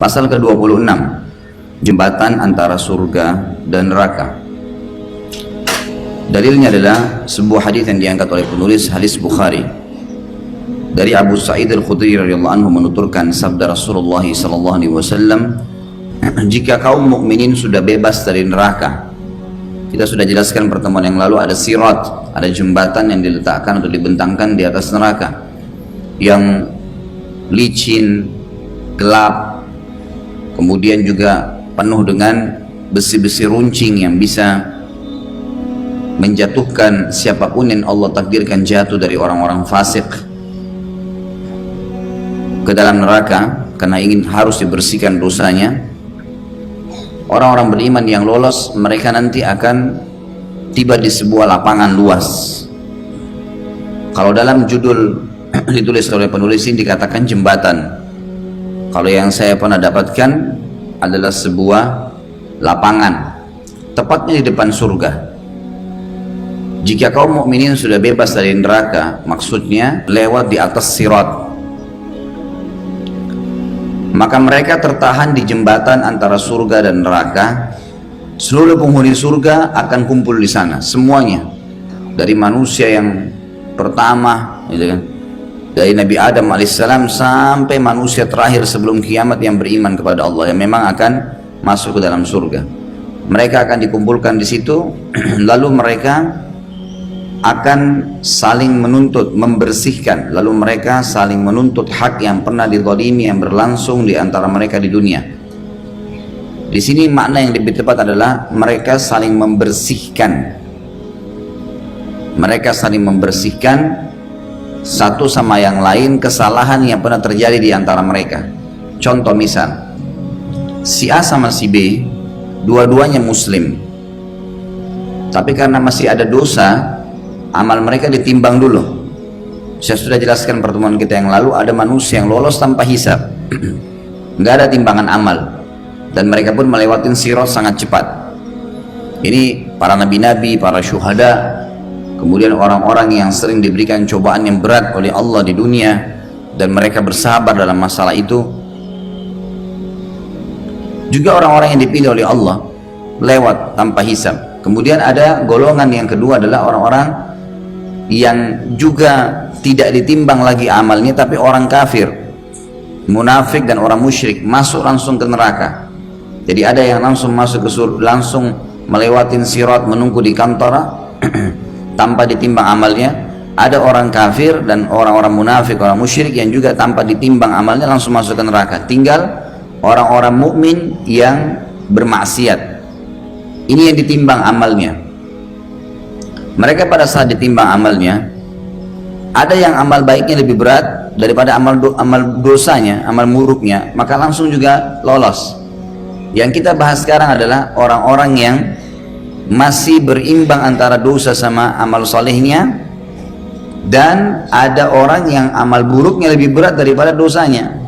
Pasal ke-26, jembatan antara surga dan neraka. Dalilnya adalah sebuah hadis yang diangkat oleh penulis, hadis Bukhari. Dari Abu Sa'id Al-Khudri radhiyallahu anhu menuturkan sabda Rasulullah sallallahu alaihi wasallam, jika kaum mukminin sudah bebas dari neraka. Kita sudah jelaskan pertemuan yang lalu, ada sirat, ada jembatan yang diletakkan atau dibentangkan di atas neraka yang licin, gelap, kemudian juga penuh dengan besi-besi runcing yang bisa menjatuhkan siapapun yang Allah takdirkan jatuh dari orang-orang fasik ke dalam neraka karena harus dibersihkan dosanya. Orang-orang beriman yang lolos, mereka nanti akan tiba di sebuah lapangan luas. Kalau dalam judul ditulis oleh penulis ini dikatakan jembatan. Kalau yang saya pernah dapatkan adalah sebuah lapangan, tepatnya di depan surga. Jika kaum mukminin sudah bebas dari neraka, maksudnya lewat di atas sirat, maka mereka tertahan di jembatan antara surga dan neraka. Seluruh penghuni surga akan kumpul di sana, semuanya, dari manusia yang pertama, gitu kan, dari Nabi Adam alaihissalam sampai manusia terakhir sebelum kiamat yang beriman kepada Allah, yang memang akan masuk ke dalam surga. Mereka akan dikumpulkan di situ, lalu mereka akan saling menuntut, membersihkan, lalu mereka saling menuntut hak yang pernah dizalimi yang berlangsung di antara mereka di dunia. Di sini makna yang lebih tepat adalah mereka saling membersihkan. Mereka saling membersihkan satu sama yang lain kesalahan yang pernah terjadi di antara mereka. Contoh misal, si A sama si B, dua-duanya muslim, tapi karena masih ada dosa, amal mereka ditimbang dulu. Saya sudah jelaskan pertemuan kita yang lalu, ada manusia yang lolos tanpa hisab, nggak ada timbangan amal, dan mereka pun melewati sirat sangat cepat. Ini para nabi-nabi, para syuhada, kemudian orang-orang yang sering diberikan cobaan yang berat oleh Allah di dunia, dan mereka bersabar dalam masalah itu. Juga orang-orang yang dipilih oleh Allah lewat tanpa hisab. Kemudian ada golongan yang kedua adalah orang-orang yang juga tidak ditimbang lagi amalnya, tapi orang kafir, munafik dan orang musyrik, masuk langsung ke neraka. Jadi ada yang langsung masuk ke surga, langsung melewatin sirat, menunggu di kantor tanpa ditimbang amalnya. Ada orang kafir dan orang-orang munafik, orang musyrik yang juga tanpa ditimbang amalnya langsung masuk ke neraka. Tinggal orang-orang mukmin yang bermaksiat, ini yang ditimbang amalnya. Mereka pada saat ditimbang amalnya, ada yang amal baiknya lebih berat daripada amal dosanya, amal buruknya, maka langsung juga lolos. Yang kita bahas sekarang adalah orang-orang yang masih berimbang antara dosa sama amal solehnya, dan ada orang yang amal buruknya lebih berat daripada dosanya.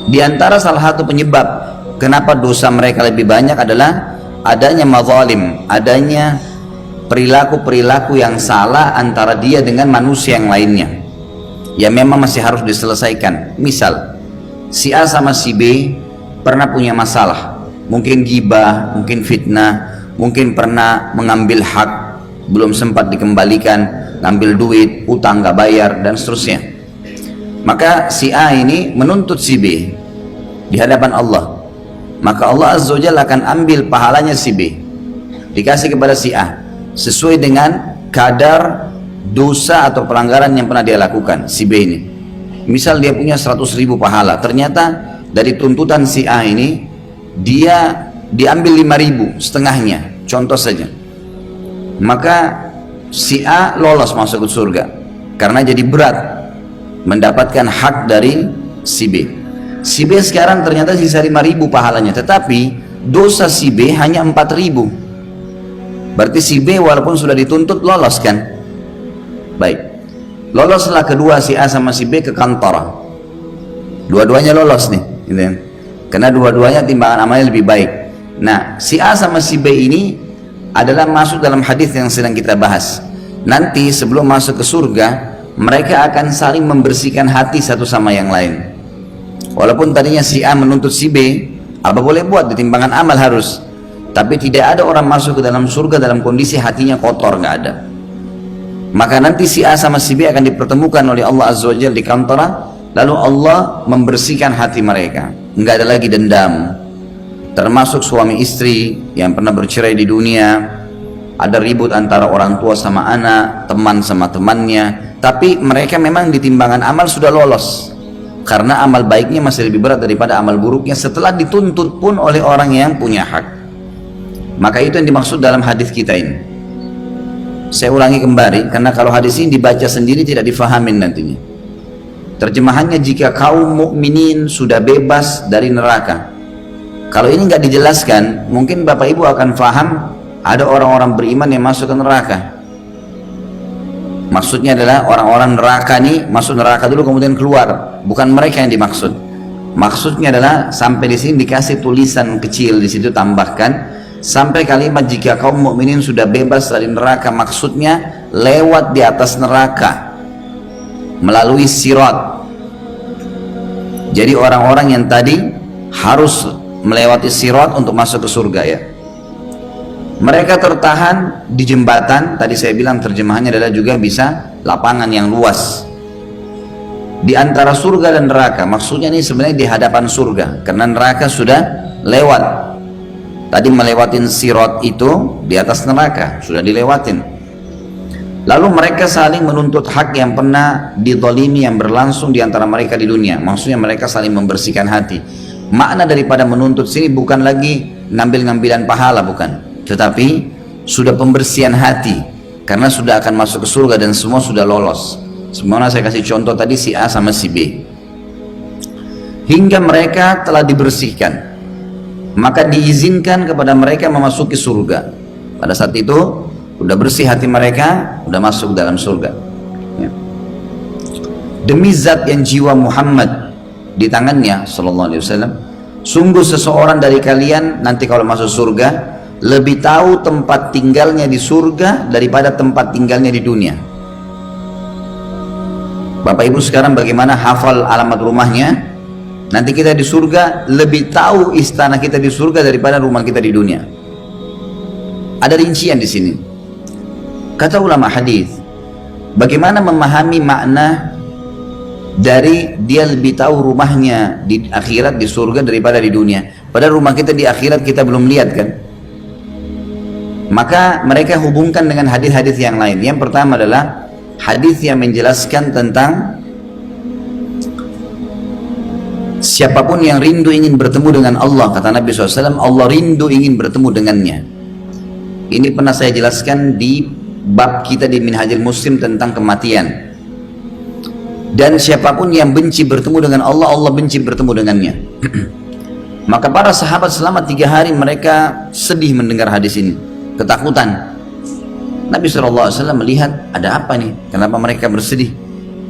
Di antara salah satu penyebab kenapa dosa mereka lebih banyak adalah adanya mazalim, adanya perilaku-perilaku yang salah antara dia dengan manusia yang lainnya, yang memang masih harus diselesaikan. Misal, si A sama si B pernah punya masalah, mungkin ghibah, mungkin fitnah, mungkin pernah mengambil hak belum sempat dikembalikan, ngambil duit, utang nggak bayar, dan seterusnya. Maka si A ini menuntut si B di hadapan Allah, maka Allah Azza wa Jalla akan ambil pahalanya si B, dikasih kepada si A sesuai dengan kadar dosa atau pelanggaran yang pernah dia lakukan. Si B ini misal dia punya 100.000 pahala, ternyata dari tuntutan si A ini dia diambil 5.000, setengahnya, contoh saja. Maka si A lolos masuk ke surga karena jadi berat mendapatkan hak dari si B. Si B sekarang ternyata sisa 5.000 pahalanya, tetapi dosa si B hanya 4.000. Berarti si B walaupun sudah dituntut lolos kan? Baik, loloslah kedua si A sama si B ke kantor. Dua-duanya lolos nih, gitu kan? Karena dua-duanya timbangan amalnya lebih baik. Nah, si A sama si B ini adalah masuk dalam hadis yang sedang kita bahas. Nanti sebelum masuk ke surga, mereka akan saling membersihkan hati satu sama yang lain. Walaupun tadinya si A menuntut si B, apa boleh buat, di timbangan amal harus. Tapi tidak ada orang masuk ke dalam surga dalam kondisi hatinya kotor, nggak ada. Maka nanti si A sama si B akan dipertemukan oleh Allah Azza wa Jalla di kantara, lalu Allah membersihkan hati mereka. Nggak ada lagi dendam. Termasuk suami istri yang pernah bercerai di dunia, ada ribut antara orang tua sama anak, teman sama temannya, tapi mereka memang di timbangan amal sudah lolos. Karena amal baiknya masih lebih berat daripada amal buruknya setelah dituntut pun oleh orang yang punya hak. Maka itu yang dimaksud dalam hadis kita ini. Saya ulangi kembali, karena kalau hadis ini dibaca sendiri tidak difahamin nantinya. Terjemahannya, jika kaum mukminin sudah bebas dari neraka. Kalau ini nggak dijelaskan, mungkin Bapak Ibu akan faham ada orang-orang beriman yang masuk ke neraka. Maksudnya adalah orang-orang neraka nih masuk neraka dulu kemudian keluar, bukan mereka yang dimaksud. Maksudnya adalah sampai di sini dikasih tulisan kecil di situ, tambahkan sampai kalimat jika kaum mukminin sudah bebas dari neraka, maksudnya lewat di atas neraka melalui sirat. Jadi orang-orang yang tadi harus melewati sirat untuk masuk ke surga ya. Mereka tertahan di jembatan, tadi saya bilang terjemahannya adalah juga bisa lapangan yang luas di antara surga dan neraka. Maksudnya ini sebenarnya di hadapan surga, karena neraka sudah lewat. Tadi melewatin sirat itu di atas neraka, sudah dilewatin. Lalu mereka saling menuntut hak yang pernah dizalimi yang berlangsung di antara mereka di dunia. Maksudnya mereka saling membersihkan hati. Makna daripada menuntut sini bukan lagi ngambil-ngambilan pahala, bukan. Tetapi sudah pembersihan hati, karena sudah akan masuk ke surga dan semua sudah lolos. Semuanya saya kasih contoh tadi si A sama si B. Hingga mereka telah dibersihkan, maka diizinkan kepada mereka memasuki surga. Pada saat itu udah bersih hati mereka, udah masuk dalam surga ya. Demi zat yang jiwa Muhammad di tangannya sallallahu alaihi wasallam, sungguh seseorang dari kalian nanti kalau masuk surga lebih tahu tempat tinggalnya di surga daripada tempat tinggalnya di dunia. Bapak Ibu sekarang bagaimana hafal alamat rumahnya? Nanti kita di surga lebih tahu istana kita di surga daripada rumah kita di dunia. Ada rincian di sini. Kata ulama hadis, bagaimana memahami makna dari dia lebih tahu rumahnya di akhirat di surga daripada di dunia. Padahal rumah kita di akhirat kita belum lihat kan? Maka mereka hubungkan dengan hadis-hadis yang lain. Yang pertama adalah hadis yang menjelaskan tentang siapapun yang rindu ingin bertemu dengan Allah, kata Nabi SAW, Allah rindu ingin bertemu dengannya. Ini pernah saya jelaskan di bab kita di Minhajul Muslim tentang kematian. Dan siapapun yang benci bertemu dengan Allah, Allah benci bertemu dengannya. Maka para sahabat selama 3 hari mereka sedih mendengar hadis ini, ketakutan. Nabi SAW melihat ada apa nih, kenapa mereka bersedih.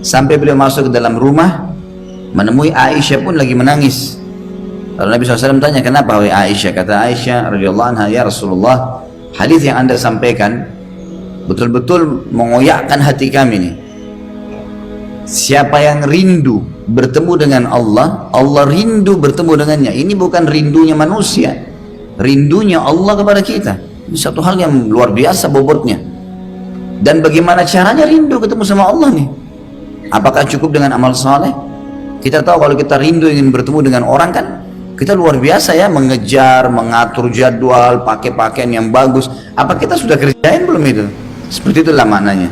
Sampai beliau masuk ke dalam rumah, menemui Aisyah pun lagi menangis. Lalu Nabi SAW tanya, kenapa wahai Aisyah? Kata Aisyah radhiyallahu anha, ya Rasulullah, hadis yang anda sampaikan betul-betul mengoyakkan hati kami nih. Siapa yang rindu bertemu dengan Allah, Allah rindu bertemu dengannya. Ini bukan rindunya manusia, rindunya Allah kepada kita. Ini satu hal yang luar biasa bobotnya. Dan bagaimana caranya rindu ketemu sama Allah nih? Apakah cukup dengan amal saleh? Kita tahu kalau kita rindu ingin bertemu dengan orang kan, kita luar biasa ya, mengejar, mengatur jadwal, pakai pakaian yang bagus. Apa kita sudah kerjain belum itu? Seperti itulah maknanya.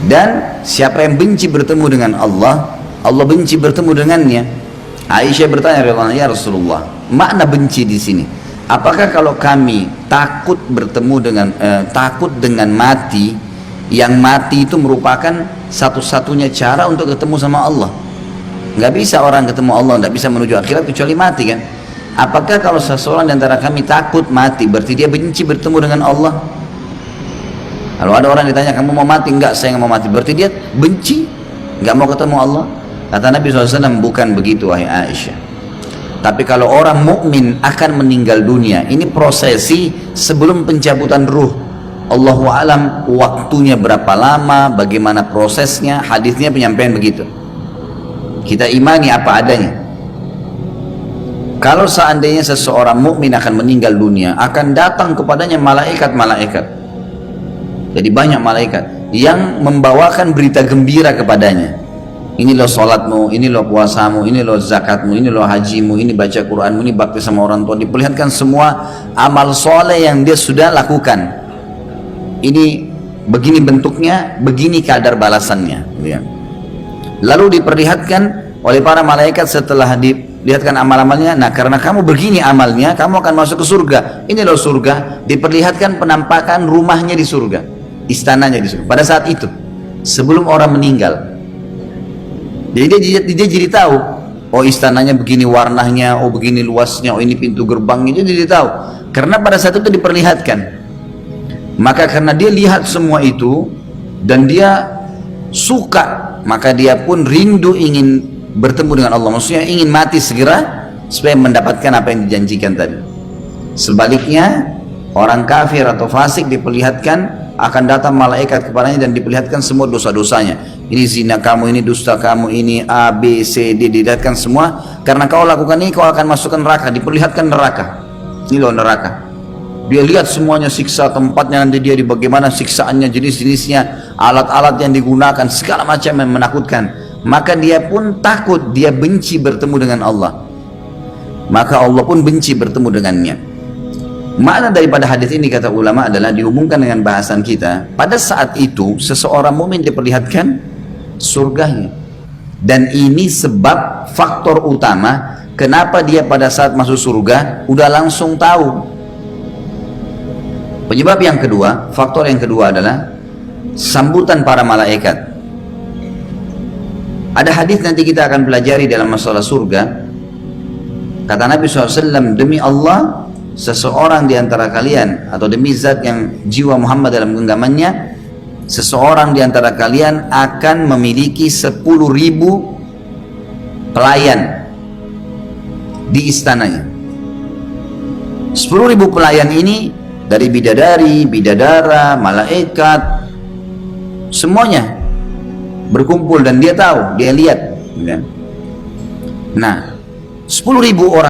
Dan siapa yang benci bertemu dengan Allah, Allah benci bertemu dengannya. Aisyah bertanya, ya Rasulullah, makna benci di sini, apakah kalau kami takut bertemu dengan takut dengan mati, yang mati itu merupakan satu-satunya cara untuk ketemu sama Allah? Nggak bisa orang ketemu Allah, nggak bisa menuju akhirat kecuali mati kan? Apakah kalau seseorang di antara kami takut mati, berarti dia benci bertemu dengan Allah? Kalau ada orang ditanya, kamu mau mati? Enggak, saya nggak mau mati. Berarti dia benci, nggak mau ketemu Allah. Kata Nabi SAW, bukan begitu wahai Aisyah. Tapi kalau orang mukmin akan meninggal dunia, ini prosesi sebelum pencabutan ruh. Allahu alam waktunya berapa lama, bagaimana prosesnya, hadisnya penyampaian begitu. Kita imani apa adanya. Kalau seandainya seseorang mukmin akan meninggal dunia, akan datang kepadanya malaikat-malaikat. Jadi banyak malaikat yang membawakan berita gembira kepadanya. Ini loh sholatmu, ini loh puasamu, ini loh zakatmu, ini loh hajimu, ini baca Quranmu, ini bakti sama orang tua. Diperlihatkan semua amal soleh yang dia sudah lakukan. Ini begini bentuknya, begini kadar balasannya. Lalu diperlihatkan oleh para malaikat setelah dilihatkan amal-amalnya. Nah, karena kamu begini amalnya, kamu akan masuk ke surga. Ini loh surga. Diperlihatkan penampakan rumahnya di surga, istananya di surga. Pada saat itu, sebelum orang meninggal. Jadi dia jadi tahu, oh istananya begini warnanya, oh begini luasnya, oh ini pintu gerbangnya. Dia jadi tahu. Karena pada saat itu diperlihatkan. Maka karena dia lihat semua itu dan dia suka, maka dia pun rindu ingin bertemu dengan Allah. Maksudnya ingin mati segera supaya mendapatkan apa yang dijanjikan tadi. Sebaliknya, orang kafir atau fasik diperlihatkan, akan datang malaikat kepadanya dan diperlihatkan semua dosa-dosanya. Ini zina kamu, ini dusta kamu, ini A, B, C, D, dilihatkan semua. Karena kau lakukan ini, kau akan masukkan neraka. Diperlihatkan neraka. Ini loh neraka. Dia lihat semuanya, siksa tempatnya, nanti dia di bagaimana siksaannya, jenis-jenisnya, alat-alat yang digunakan, segala macam yang menakutkan. Maka dia pun takut, dia benci bertemu dengan Allah. Maka Allah pun benci bertemu dengannya. Makna daripada hadis ini kata ulama adalah dihubungkan dengan bahasan kita. Pada saat itu seseorang mukmin diperlihatkan surganya. Dan ini sebab faktor utama kenapa dia pada saat masuk surga udah langsung tahu. Penyebab yang kedua, faktor yang kedua adalah sambutan para malaikat. Ada hadis nanti kita akan pelajari dalam masalah surga. Kata Nabi SAW, demi Allah, seseorang di antara kalian, atau demi zat yang jiwa Muhammad dalam genggamannya, seseorang di antara kalian akan memiliki 10.000 pelayan di istananya. 10.000 pelayan ini dari bidadari, bidadara, malaikat, semuanya berkumpul dan dia tahu, dia lihat. Nah, 10.000 orang